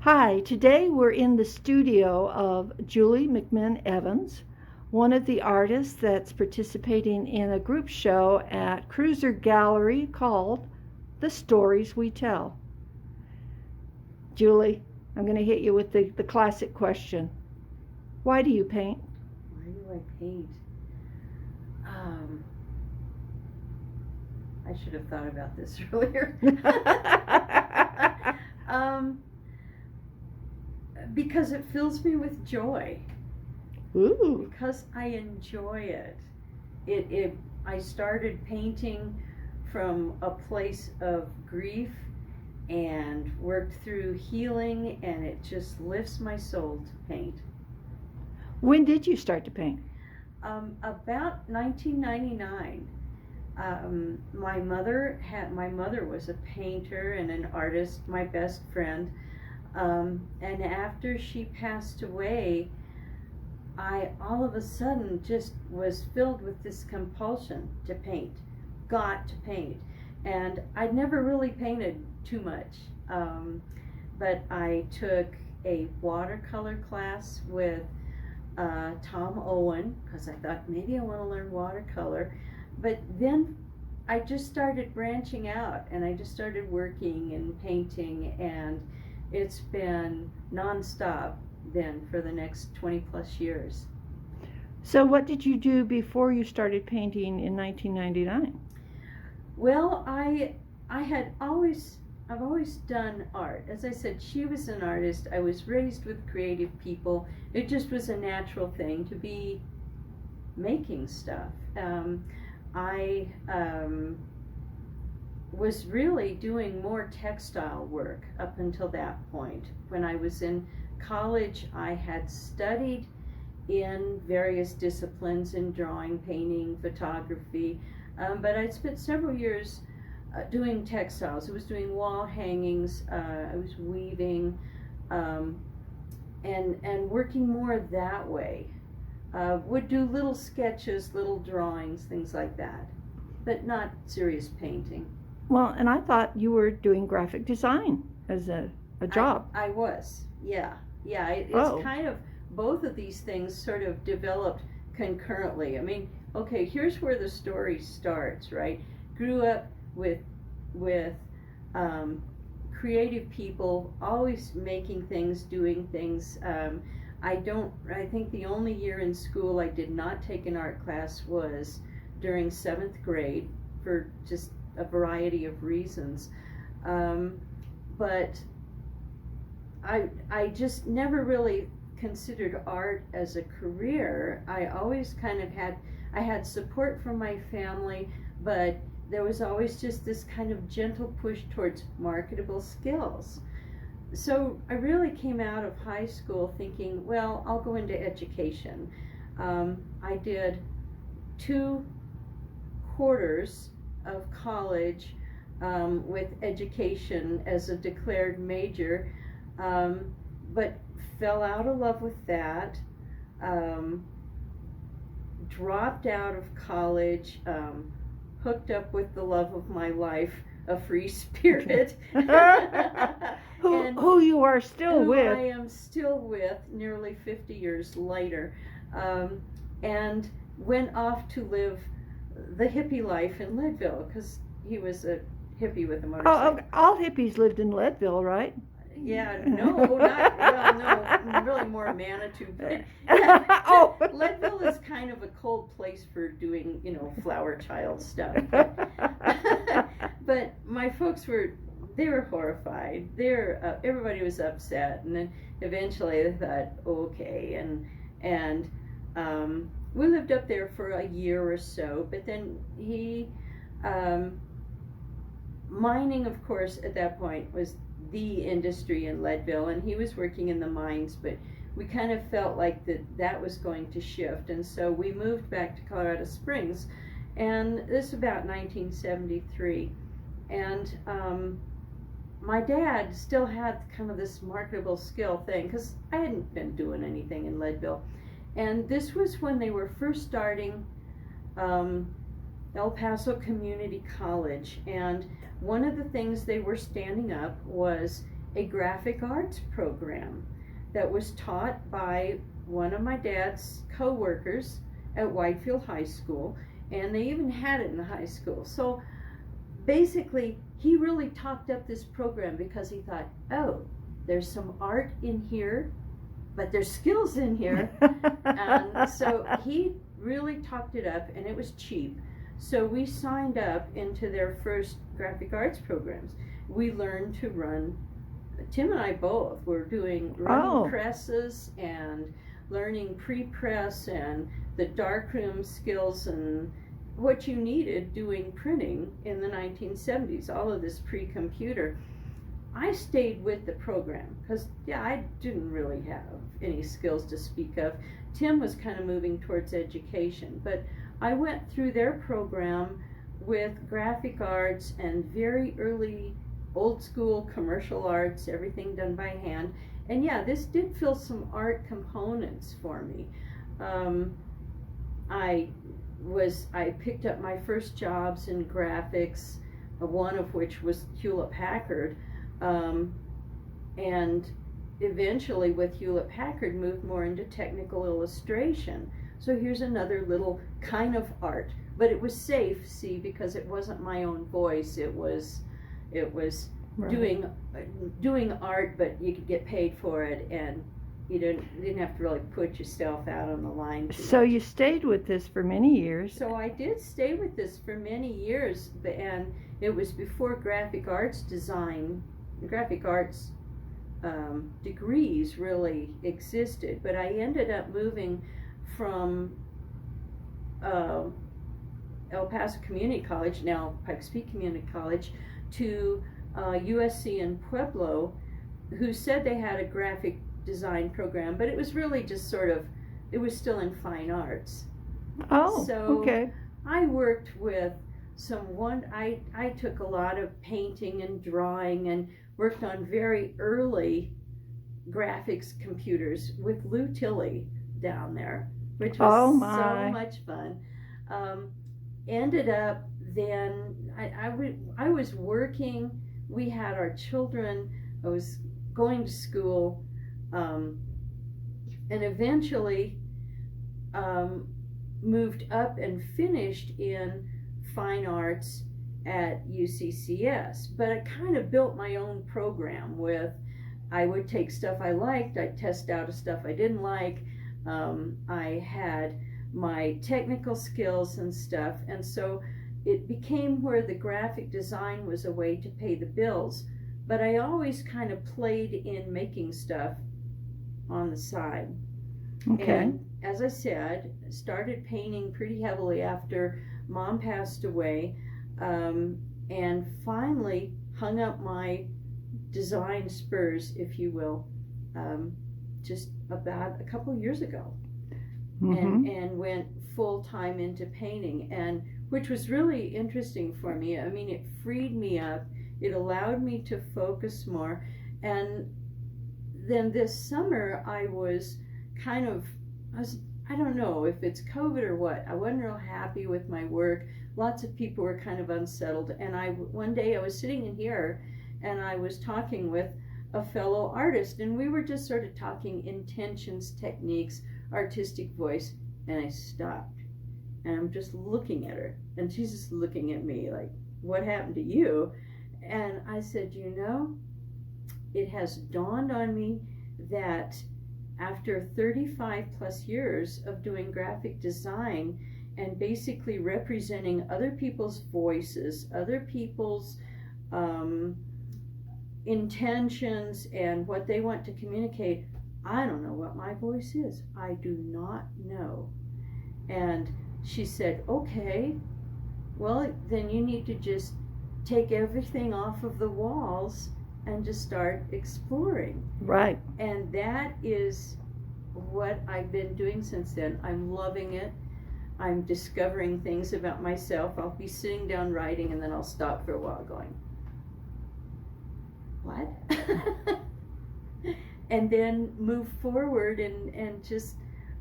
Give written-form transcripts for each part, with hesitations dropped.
Hi, today we're in the studio of Julia McMinn Evans, one of the artists that's participating in a group show at Cruiser Gallery called The Stories We Tell. Julie, I'm going to hit you with the classic question. Why do you paint? Why do I paint? I should have thought about this earlier. Because it fills me with joy. Ooh. Because I enjoy it. I started painting from a place of grief and worked through healing, and it just lifts my soul to paint. When did you start to paint? About 1999. My mother was a painter and an artist, my best friend. And after she passed away, I all of a sudden just was filled with this compulsion to paint, got to paint. And I'd never really painted too much, but I took a watercolor class with Tom Owen, because I thought maybe I want to learn watercolor. But then I just started branching out, and I just started working and painting, and it's been nonstop then for the next 20 plus years. So what did you do before you started painting in 1999? Well, I've always done art. As I said, she was an artist. I was raised with creative people. It just was a natural thing to be making stuff. I was really doing more textile work up until that point. When I was in college, I had studied in various disciplines in drawing, painting, photography, but I'd spent several years doing textiles. I was doing wall hangings, I was weaving, and working more that way. Would do little sketches, little drawings, things like that, but not serious painting. Well, and I thought you were doing graphic design as a job. I was, yeah. It's kind of, both of these things sort of developed concurrently. I mean, okay, here's where the story starts, right? Grew up with creative people, always making things, doing things. I think the only year in school I did not take an art class was during 7th grade for just a variety of reasons. But I just never really considered art as a career. I always kind of had support from my family, but there was always just this kind of gentle push towards marketable skills. So I really came out of high school thinking, well, I'll go into education. I did 2 quarters of college with education as a declared major, but fell out of love with that, dropped out of college, hooked up with the love of my life, a free spirit. who you are still who with. I am still with nearly 50 years later, and went off to live the hippie life in Leadville, because he was a hippie with a motorcycle. All hippies lived in Leadville, right? Yeah, no, really more Manitou. Yeah. Leadville is kind of a cold place for doing, flower child stuff. But my folks were horrified. Everybody was upset, and then eventually they thought, okay, and we lived up there for a year or so. But then mining, of course, at that point was the industry in Leadville, and he was working in the mines, but we kind of felt like that was going to shift, and so we moved back to Colorado Springs, and this is about 1973, and my dad still had kind of this marketable skill thing, because I hadn't been doing anything in Leadville, and this was when they were first starting El Paso Community College, and one of the things they were standing up was a graphic arts program that was taught by one of my dad's co-workers at Whitefield High School, and they even had it in the high school. So basically, he really talked up this program because he thought, oh, there's some art in here, but there's skills in here. And so he really talked it up, and it was cheap. So we signed up into their first graphic arts programs. We learned to run, Tim and I both were running presses and learning pre-press and the darkroom skills and what you needed doing printing in the 1970s, all of this pre-computer. I stayed with the program because, I didn't really have any skills to speak of. Tim was kind of moving towards education, but I went through their program with graphic arts and very early old school commercial arts, everything done by hand. And this did fill some art components for me. I picked up my first jobs in graphics, one of which was Hewlett Packard, and eventually with Hewlett Packard moved more into technical illustration. So here's another little kind of art, but it was safe, see, because it wasn't my own voice. It was right. doing art, but you could get paid for it, and you didn't have to really put yourself out on the line. So you stayed with this for many years. So I did stay with this for many years, and it was before graphic arts degrees really existed. But I ended up moving from El Paso Community College, now Pikes Peak Community College, to USC in Pueblo, who said they had a graphic design program, but it was really just it was still in fine arts. Oh, so okay. I worked with I took a lot of painting and drawing and worked on very early graphics computers with Lou Tilley down there, which was so much fun. Ended up then, I was working, we had our children, I was going to school, and eventually moved up and finished in fine arts at UCCS. But I kind of built my own program I would take stuff I liked, I'd test out stuff I didn't like. I had my technical skills and stuff, and so it became where the graphic design was a way to pay the bills. But I always kind of played in making stuff on the side. Okay. And as I said, started painting pretty heavily after Mom passed away, and finally hung up my design spurs, if you will, just about a couple years ago. Mm-hmm. And went full-time into painting, and which was really interesting for me. I mean, it freed me up. It allowed me to focus more. And then this summer I don't know if it's COVID or what, I wasn't real happy with my work. Lots of people were kind of unsettled. And one day I was sitting in here and I was talking with a fellow artist, and we were just sort of talking intentions, techniques, artistic voice, and I stopped. And I'm just looking at her, and she's just looking at me like, what happened to you? And I said, it has dawned on me that after 35 plus years of doing graphic design and basically representing other people's voices, other people's intentions and what they want to communicate, I don't know what my voice is. I do not know. And she said, okay, well, then you need to just take everything off of the walls and just start exploring. Right. And that is what I've been doing since then. I'm loving it. I'm discovering things about myself. I'll be sitting down writing, and then I'll stop for a while going, what? And then move forward and just,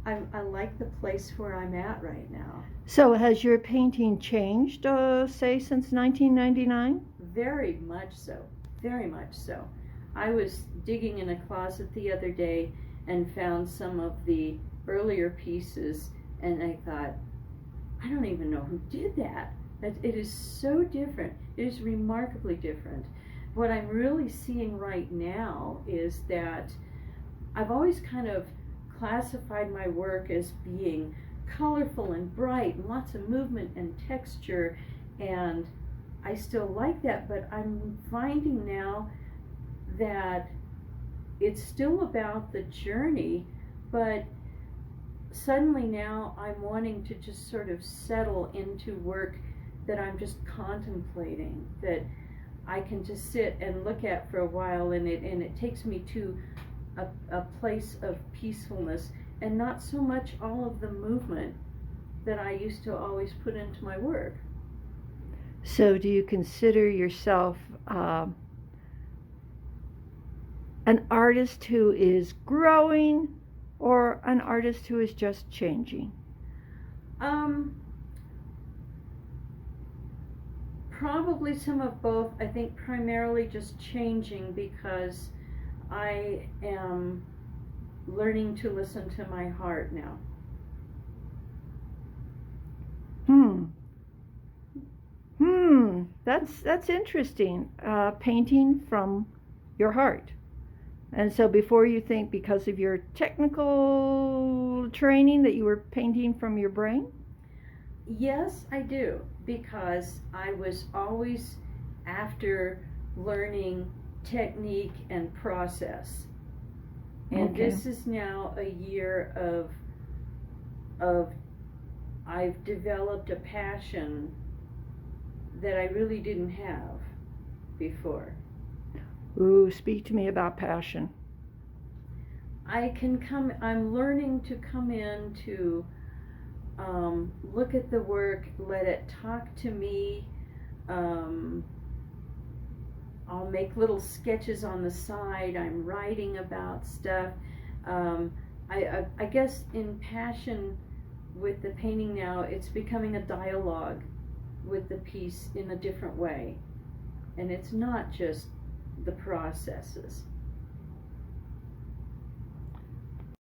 I like the place where I'm at right now. So has your painting changed, say, since 1999? Very much so. Very much so. I was digging in a closet the other day and found some of the earlier pieces, and I thought, I don't even know who did that. It is so different. It is remarkably different. What I'm really seeing right now is that I've always kind of classified my work as being colorful and bright and lots of movement and texture, and I still like that, but I'm finding now that it's still about the journey, but suddenly now I'm wanting to just sort of settle into work that I'm just contemplating, that I can just sit and look at for a while, and it takes me to a place of peacefulness, and not so much all of the movement that I used to always put into my work. So do you consider yourself an artist who is growing, or an artist who is just changing? Probably some of both. I think primarily just changing, because I am learning to listen to my heart now. That's interesting. Painting from your heart. And so before, you think because of your technical training that you were painting from your brain? Yes, I do, because I was always after learning technique and process. And Okay. this is now a year of I've developed a passion that I really didn't have before. Ooh, speak to me about passion. I'm learning to come in to look at the work, let it talk to me. I'll make little sketches on the side. I'm writing about stuff. I guess in passion with the painting now, it's becoming a dialogue with the piece in a different way. And it's not just the processes.